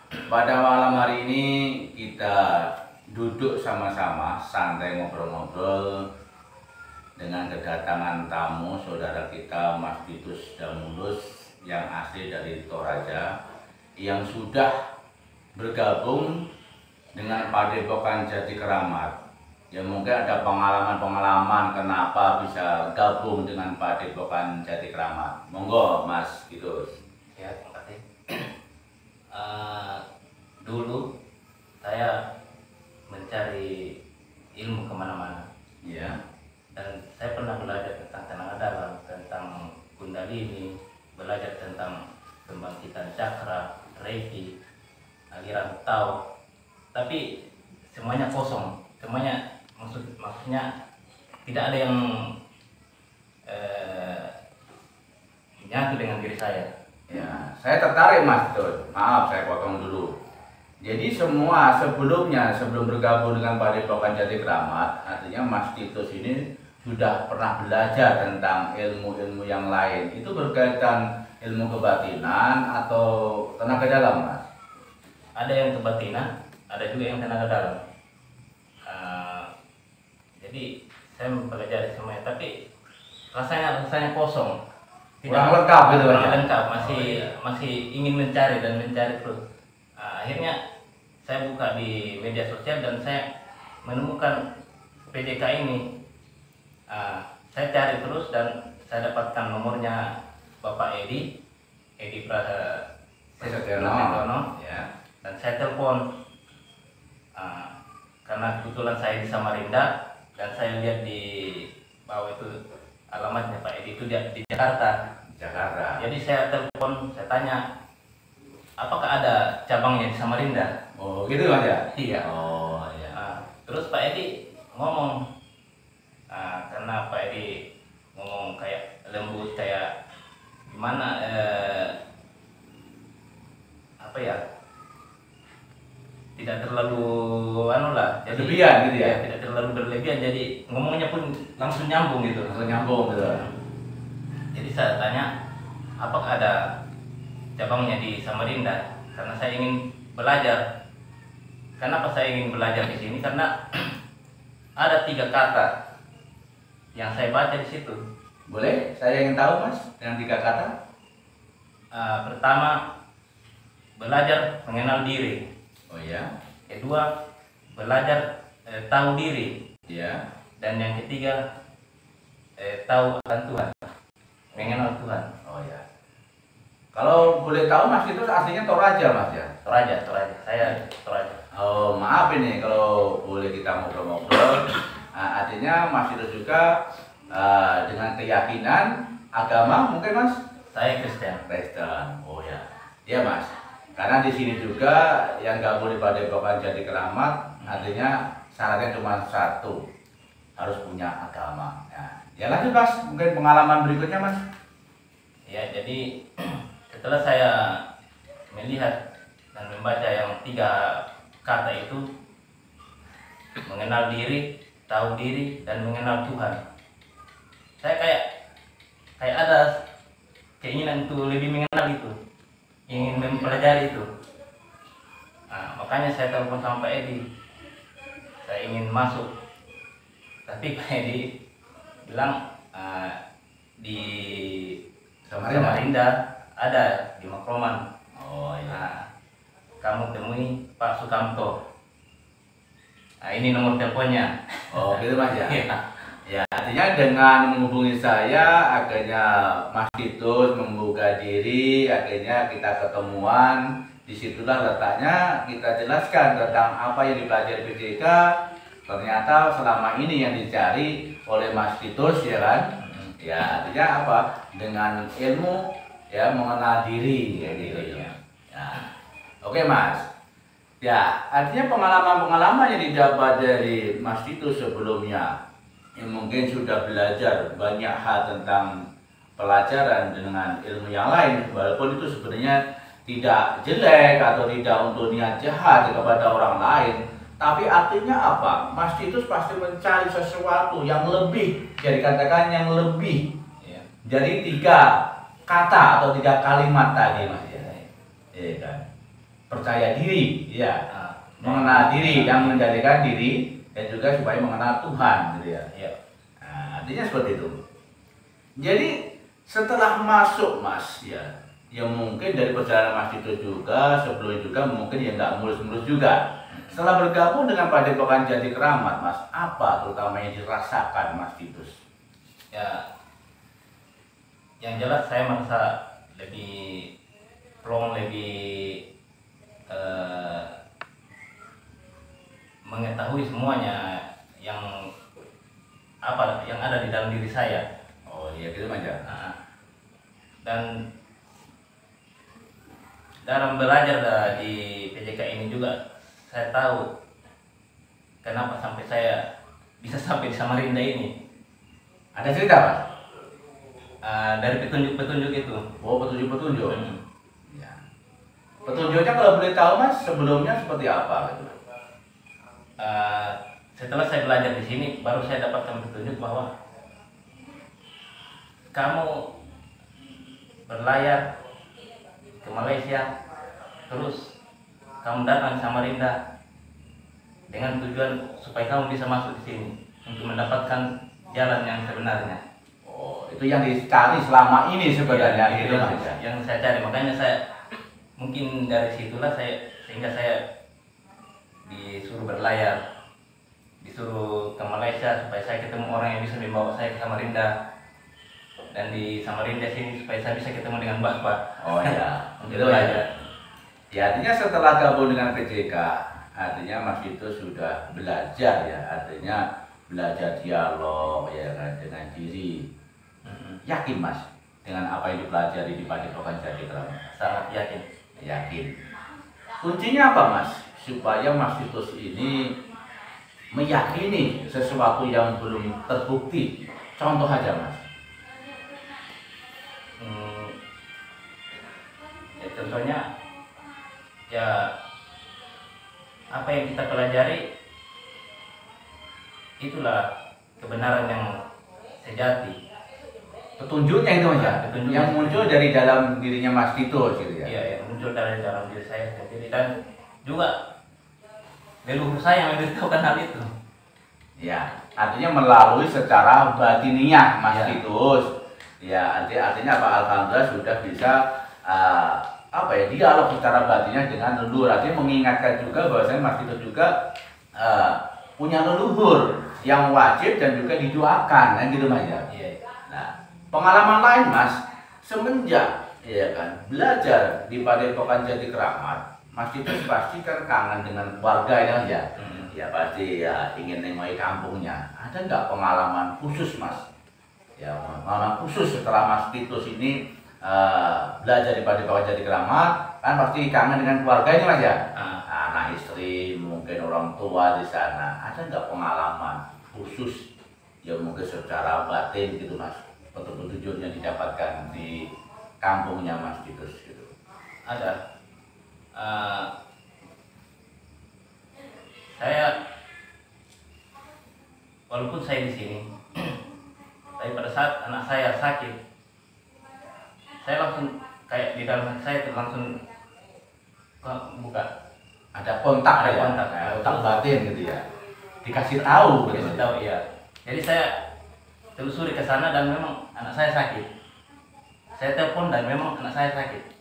pada malam hari ini kita duduk sama-sama santai ngobrol-ngobrol dengan kedatangan tamu saudara kita Mas Titus Damulus yang asli dari Toraja yang sudah bergabung dengan Padepokan Jati Keramat. Ya mungkin ada pengalaman-pengalaman kenapa bisa gabung dengan Padepokan Jati Keramat. Monggo Mas Titus. Ya, terima kasih. Dulu saya mencari ilmu kemana-mana. Ya. Dan saya pernah belajar tentang tenaga dalam, tentang kundalini, belajar tentang pembangkitan cakra, reiki, aliran tau. Tapi semuanya kosong, semuanya maksudnya tidak ada yang menyatu dengan diri saya. Ya, saya tertarik Mas Titus. Maaf saya potong dulu. Jadi semua sebelum bergabung dengan Padepokan Jati Keramat, artinya Mas Titus ini sudah pernah belajar tentang ilmu-ilmu yang lain. Itu berkaitan ilmu kebatinan atau tenaga dalam, Mas? Ada yang kebatinan, ada juga yang tenaga dalam. Jadi saya mempelajari semuanya, tapi rasanya kosong. Kurang lengkap gitu, kurang ya? lengkap, masih ingin mencari terus. Akhirnya saya buka di media sosial dan saya menemukan PDK ini. Saya cari terus dan saya dapatkan nomornya Bapak Edi Prasetyono, ya. dan saya telepon karena kebetulan saya di Samarinda dan saya lihat di bawah itu alamatnya Pak Edi itu di Jakarta. Jadi saya telepon, saya tanya apakah ada cabangnya di Samarinda. Oh gitu Mas ya? Iya. Oh ya. Terus Pak Edi ngomong, karena Pak Edi ngomong kayak lembut, kayak gimana, apa ya, tidak terlalu jadi berlebihan gitu ya? Tidak terlalu berlebihan, jadi ngomongnya pun langsung nyambung gitu. Jadi saya tanya apakah ada cabangnya di Samarinda, karena saya ingin belajar. Kenapa saya ingin belajar di sini? Karena ada 3 kata yang saya baca di situ. Boleh? Saya ingin tahu Mas dengan 3 kata. Pertama, belajar mengenal diri. Oh ya. Kedua, belajar tahu diri. Iya. Dan yang ketiga, tahu akan Tuhan, mengenal Tuhan. Oh ya. Kalau boleh tahu Mas itu aslinya Toraja Mas ya? Toraja. Saya Toraja. Oh maaf ini kalau boleh kita ngobrol-ngobrol. Artinya Mas itu juga dengan keyakinan agama mungkin Mas? Saya Kristen. Oh ya. Iya Mas. Karena di sini juga yang nggak boleh Padepokan Jati Keramat, artinya syaratnya cuma 1, harus punya agama. Ya lanjut Mas, mungkin pengalaman berikutnya Mas. Ya, jadi setelah saya melihat dan membaca yang 3 kata itu, mengenal diri, tahu diri, dan mengenal Tuhan, saya kayak ada keinginan untuk lebih mengenal itu, ingin mempelajari itu. Makanya saya telepon sama Pak Edi, saya ingin masuk, tapi Pak Edi bilang di Samarinda ada di Makroman. Oh iya. Kamu temui Pak Sukamto. Ini nomor teleponnya. Oh gitu Mas ya. Iya. Ya artinya dengan menghubungi saya akhirnya Mas Titus membuka diri, akhirnya kita ketemuan. Disitulah letaknya kita jelaskan tentang apa yang dipelajari PDK. Ternyata selama ini yang dicari oleh Mas Titus ya kan. Ya artinya apa? Dengan ilmu ya mengenal diri ya gitu ya. Oke Mas. Ya, artinya pengalaman-pengalaman yang didapat dari Mas Titus sebelumnya yang mungkin sudah belajar banyak hal tentang pelajaran dengan ilmu yang lain, walaupun itu sebenarnya tidak jelek atau tidak untuk niat jahat kepada orang lain, tapi artinya apa? Mas Titus pasti mencari sesuatu yang lebih, jadi katakan yang lebih. Iya. Jadi 3 kata atau 3 kalimat tadi Mas ya. Iya kan. percaya diri, ya, Ah, mengenal diri, yang menjadikan diri dan juga supaya mengenal Tuhan, gitu ya. iya. Nah, artinya seperti itu. Jadi setelah masuk Mas, ya mungkin dari perjalanan Mas itu juga sebelum juga mungkin ya nggak mulus-mulus juga. Setelah bergabung dengan Padepokan Jati Kramat, Mas, apa terutama yang dirasakan Mas Titus? Ya, yang jelas saya merasa lebih plong, lebih mengetahui semuanya yang apa yang ada di dalam diri saya. Oh iya gitu Mas ya. Nah, dan dalam belajar di PJK ini juga saya tahu kenapa sampai saya bisa sampai di Samarinda ini. Ada cerita Mas? Dari petunjuk-petunjuk itu. Oh petunjuk-petunjuk. Hmm. Ya. Petunjuknya kalau boleh tahu Mas sebelumnya seperti apa? Gitu? Setelah saya belajar di sini, baru saya dapatkan petunjuk bahwa kamu berlayar ke Malaysia, terus kamu datang ke Samarinda dengan tujuan supaya kamu bisa masuk di sini untuk mendapatkan jalan yang sebenarnya. Oh itu yang dicari selama ini sebenarnya Itu gitu Mas ya. yang saya cari, makanya saya mungkin dari situlah sehingga saya disuruh berlayar, disuruh ke Malaysia supaya saya ketemu orang yang bisa membawa saya ke Samarinda, dan di Samarinda sini supaya saya bisa ketemu dengan Bapak. Oh iya, Untuk gitu belajar. ya. Ya artinya setelah gabung dengan PJK, artinya Mas itu sudah belajar ya, artinya belajar dialog ya kan dengan diri. Yakin Mas dengan apa yang dipelajari di Padepokan Jati Kramat? Sangat yakin. Yakin. Kuncinya apa Mas? Supaya Mas Titus ini meyakini sesuatu yang belum terbukti. Contoh aja Mas. Ya contohnya ya apa yang kita pelajari itulah kebenaran yang sejati. Petunjuknya itu Mas ya? Petunjuknya. Yang muncul dari dalam dirinya Mas Titus gitu ya? Iya, yang muncul dari dalam diri saya sendiri, dan juga leluhur saya yang memberitahukan hal itu. Ya, artinya melalui secara batiniah Mas Ya. Titus. Ya, artinya apa? Alhamdulillah sudah bisa dialog secara batiniah dengan leluhur. Artinya mengingatkan juga bahwasanya Mas Titus juga punya leluhur yang wajib dan juga didoakan, kan gitu Mas ya. Iya. Nah, pengalaman lain Mas, semenjak ya kan belajar di Padepokan Jati Kramat, Mas Titus pasti kan kangen dengan keluarga ya Mas ya. Ya pasti ya ingin nemui kampungnya. Ada nggak pengalaman khusus Mas? Ya pengalaman khusus setelah Mas Titus ini belajar di Padepokan Jati Kramat, kan pasti kangen dengan keluarganya Mas ya. Anak istri, mungkin orang tua di sana. Ada nggak pengalaman khusus yang mungkin secara batin gitu Mas? Petunjuknya didapatkan di kampungnya Mas Titus gitu. Ada. Saya walaupun saya di sini, tapi pada saat anak saya sakit, saya langsung kayak di dalam hati saya itu langsung buka. Ada kontak Ada ya? kontak. Kontak batin gitu ya. Dikasih tahu gitu. Kasih tahu, iya. Jadi saya telusuri ke sana dan memang anak saya sakit. Saya telepon dan memang anak saya sakit.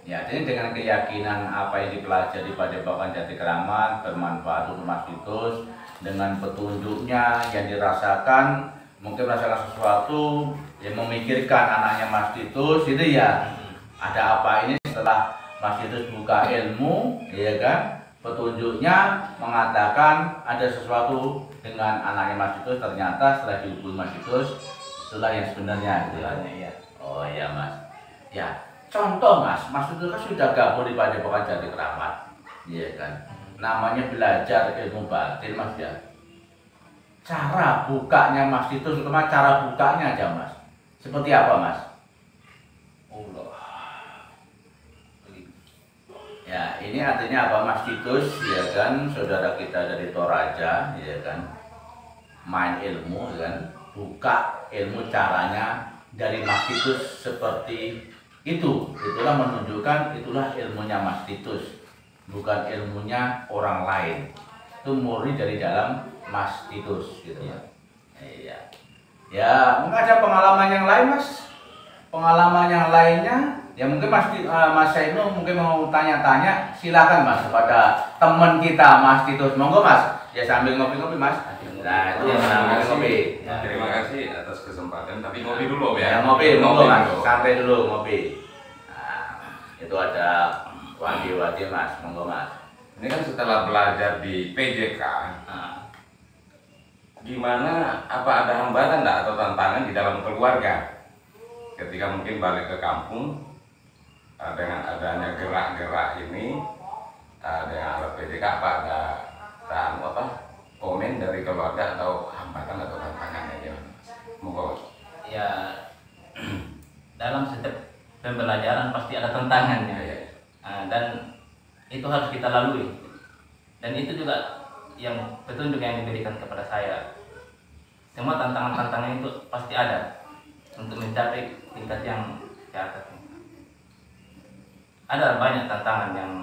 Ya, jadi dengan keyakinan apa yang dipelajari pada Padepokan Jati Kramat bermanfaat untuk Mas Titus, dengan petunjuknya yang dirasakan, mungkin merasakan sesuatu yang memikirkan anaknya Mas Titus, itu ya. Ada apa ini setelah Mas Titus buka ilmu, ya kan? Petunjuknya mengatakan ada sesuatu dengan anaknya Mas Titus, ternyata setelah dihubungi Mas Titus, itulah yang sebenarnya, gitu ya. Iya. Oh iya Mas. Ya. Contoh Mas itu kan sudah gabung di Padepokan Jati Kramat, iya kan? Namanya belajar ilmu batin Mas ya. Cara bukanya Mas itu, terutama cara bukanya aja Mas. Seperti apa Mas? Allah. Ya ini artinya apa Mas Titus, ya kan? Saudara kita dari Toraja, ya kan? Main ilmu, ya kan? Buka ilmu caranya dari Mas Titus seperti Itulah menunjukkan itulah ilmunya Mas Titus, bukan ilmunya orang lain. Itu murni dari dalam Mas Titus gitu ya. Iya. Ya, mungkin ada pengalaman yang lain Mas. Pengalaman yang lainnya ya mungkin Mas Saino mungkin mau tanya-tanya, silakan Mas kepada teman kita Mas Titus. Monggo Mas. Ya sambil ngopi-ngopi Mas. Nah, itu sambil ngopi. Ya. Terima kasih atas kesempatan, tapi ngopi dulu ya. Ya ngopi, monggo Mas. Santai dulu ngopi. Nah, itu ada wadi-wadi Mas, monggo Mas. Ini kan setelah belajar di PJK, gimana, apa ada hambatan enggak atau tantangan di dalam keluarga ketika mungkin balik ke kampung dengan adanya gerak-gerak ini dengan alat PJK, apa ada komen dari keluarga atau hambatan atau tantangan aja? Monggo. Ya, dalam setiap pembelajaran pasti ada tantangannya ya. Dan itu harus kita lalui, dan itu juga yang petunjuk yang diberikan kepada saya. Semua tantangan-tantangan itu pasti ada untuk mencapai tingkat yang ke atas. Ada banyak tantangan yang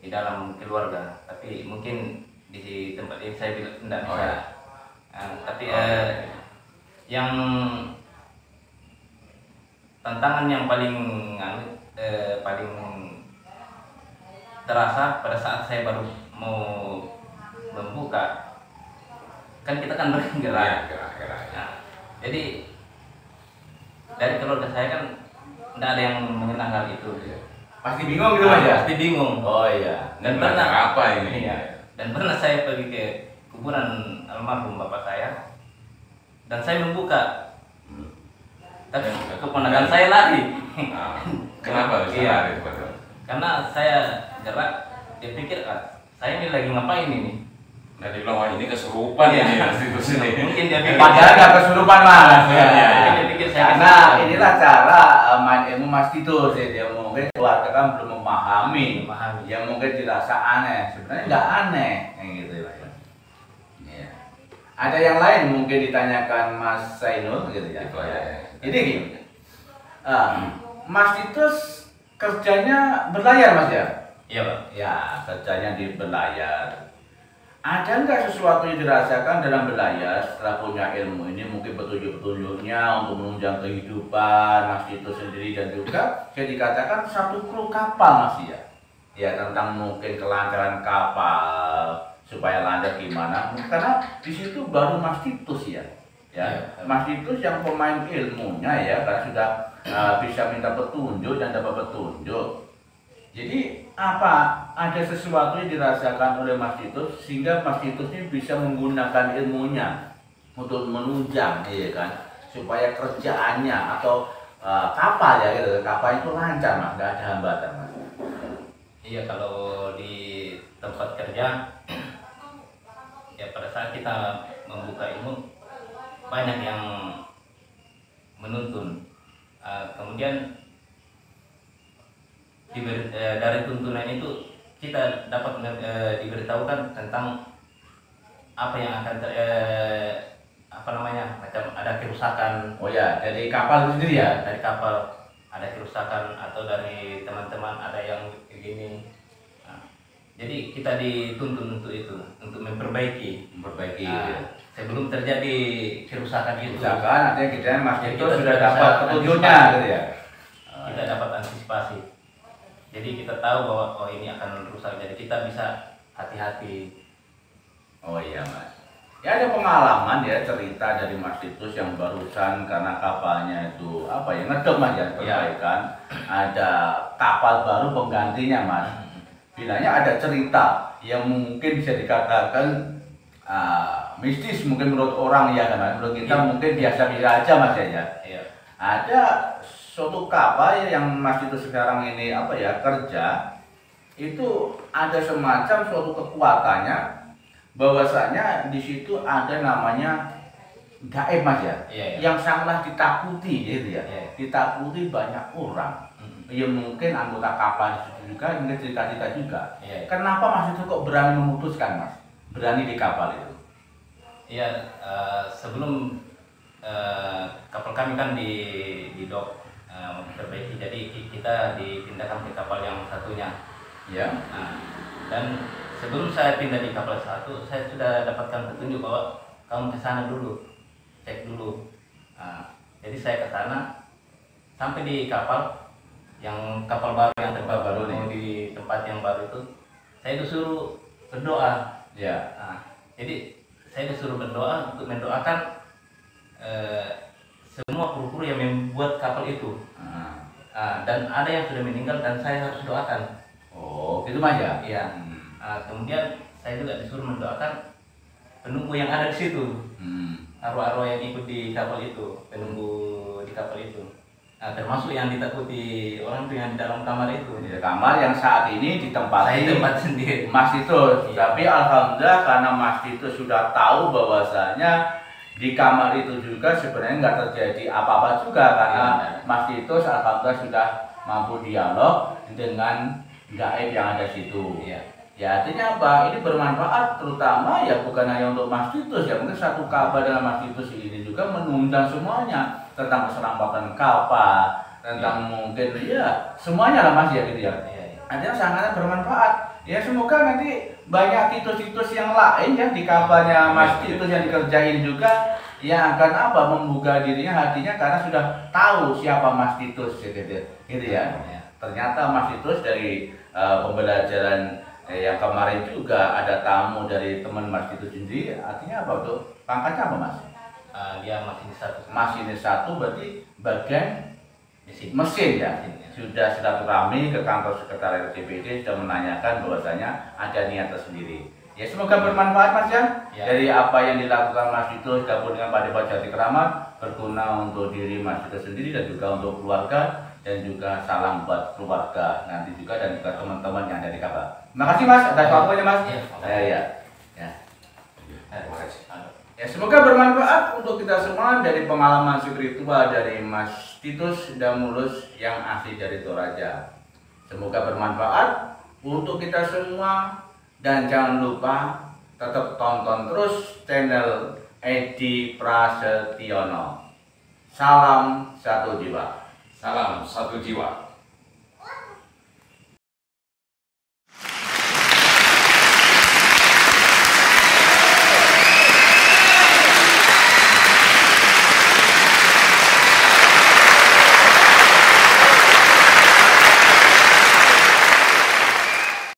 di dalam keluarga, tapi mungkin di tempat ini saya tidak bisa. Tapi yang tantangan yang paling terasa pada saat saya baru mau membuka, kan kita kan bergerak. Nah, jadi dari keluarga saya kan tidak ada yang mengenal hal itu. Pasti bingung gitu Mas ya? Pasti bingung. Oh iya. Dan pernah apa ini? Iya. Dan pernah saya pergi ke kuburan almarhum bapak saya, dan saya membuka. Tapi keponakan saya lari. Kenapa bisa Iya. lari seperti itu? Karena saya gerak, dia pikir saya ini lagi ngapain ini? Nah, dia bilang, wah ini kesurupan ini Mas Titus ini. Mungkin dia pikir. Padahal nggak kesurupan Mas. Iya, iya. Mungkin dia pikir saya Karena kesurupan. inilah cara main ilmu Mas Titus ya. Dia mungkin keluarga kan belum memahami. Ya mungkin dirasa aneh. Sebenarnya nggak aneh, kayak gitu ya Mas. Iya. Ada yang lain mungkin ditanyakan Mas Sainul gitu ya. Itu aja. Jadi gini, Mas Titus kerjanya berlayar Mas ya? Iya Pak. Ya, kerjanya di berlayar. Ada nggak sesuatu yang dirasakan dalam berlayar setelah punya ilmu ini, mungkin petunjuk-petunjuknya untuk menunjang kehidupan Mas Titus sendiri, dan juga saya dikatakan satu kru kapal Mas ya? Ya, tentang mungkin kelancaran kapal supaya lancar gimana? Karena di situ baru Mas Titus ya. Ya, Mas Titus yang pemain ilmunya ya, karena sudah bisa minta petunjuk dan dapat petunjuk. Jadi apa, ada sesuatu yang dirasakan oleh Mas Titus sehingga Mas Titus ini bisa menggunakan ilmunya untuk menunjang, ya kan, supaya kerjaannya atau kapal ya gitu, kapal itu lancar Mas, nggak ada hambatan Mas. Iya, kalau di tempat kerja ya pada saat kita membuka ilmu banyak yang menuntun. Kemudian dari tuntunan itu kita dapat diberitahukan tentang apa yang akan macam ada kerusakan. Oh ya, dari kapal itu sendiri ya? Dari kapal ada kerusakan, atau dari teman-teman ada yang begini. Jadi kita dituntun untuk itu, untuk memperbaiki. Sebelum terjadi kerusakan itu. Kerusakan artinya kita Mas Ya, Titus kita sudah bisa dapat petunjuknya antisipasi. gitu ya? Kita dapat antisipasi. Jadi kita tahu bahwa ini akan rusak, jadi kita bisa hati-hati. Oh iya Mas. Ya ada pengalaman ya, cerita dari Mas Titus yang barusan karena kapalnya itu apa ya, ngedok Mas ya, perbaikan. Ada kapal baru penggantinya Mas. Bilangnya ada cerita yang mungkin bisa dikatakan mistis mungkin menurut orang ya kan, menurut kita mungkin biasa-biasa aja Mas ya. Iya. Ada suatu kapal yang Mas Titus sekarang ini apa ya kerja, itu ada semacam suatu kekuatannya, bahwasanya di situ ada namanya gaib Mas ya, yang sangatlah ditakuti gitu ya, ditakuti banyak orang. Ya mungkin anggota kapal itu juga, mungkin cerita-cerita juga. Kenapa Mas itu kok berani memutuskan Mas, berani di kapal itu? Iya, sebelum kapal kami kan di dok memperbaiki. Jadi kita dipindahkan ke kapal yang satunya. Ya. Nah, dan sebelum saya pindah di kapal satu, saya sudah dapatkan petunjuk bahwa kamu ke sana dulu, cek dulu. Nah, jadi saya ke sana, sampai di kapal baru yang tempat baru nih, di tempat yang baru itu, saya disuruh berdoa. Ya. Nah, jadi saya disuruh berdoa untuk mendoakan semua kru-kru yang membuat kapal itu. Dan ada yang sudah meninggal dan saya harus doakan. Oh, gitu Mas ya? Iya. Kemudian saya juga disuruh mendoakan penunggu yang ada di situ. Arwah-arwah yang ikut di kapal itu, penunggu di kapal itu. Nah, termasuk yang ditakuti orang itu yang di dalam kamar itu. Di kamar yang saat ini ditempati Saya tempat sendiri. Mas Titus. Iya. Tapi alhamdulillah karena Mas Titus sudah tahu bahwasanya di kamar itu juga sebenarnya nggak terjadi apa-apa juga karena Mas Titus alhamdulillah sudah mampu dialog dengan gaib yang ada di situ. Iya. Ya artinya apa? Ini bermanfaat terutama ya bukan hanya untuk Mas Titus ya, mungkin satu kabar dengan Mas Titus ini juga menunjang semuanya tentang keselamatan kapal, tentang mungkin ya semuanya lah Mas ya gitu ya. Artinya sangat bermanfaat. Ya semoga nanti banyak Titus-Titus yang lain ya di kapalnya Mas Titus yang dikerjain juga yang akan apa membuka dirinya hatinya karena sudah tahu siapa Mas Titus gitu ya. Ternyata Mas Titus dari pembelajaran yang kemarin juga ada tamu dari teman Mas Titus sendiri, artinya apa tuh? Pangkatnya apa Mas? Dia masinis satu. Masinis satu berarti bagian mesin ya. Sudah silaturahmi ke kantor sekretariat CPD sudah menanyakan bahwasanya ada niat tersendiri. Ya semoga bermanfaat Mas ya. Dari apa yang dilakukan Mas Titus gabung dengan Padepokan Jati Keramat berguna untuk diri Mas Titus sendiri dan juga untuk keluarga dan juga salam buat keluarga nanti juga dan juga teman-teman yang ada di kapal. Terima kasih Mas atas waktunya Mas. Ya semoga bermanfaat untuk kita semua dari pengalaman spiritual dari Mas Titus Damulus yang asli dari Toraja. Semoga bermanfaat untuk kita semua dan jangan lupa tetap tonton terus channel Edi Prasetyono. Salam satu jiwa. Salam satu jiwa.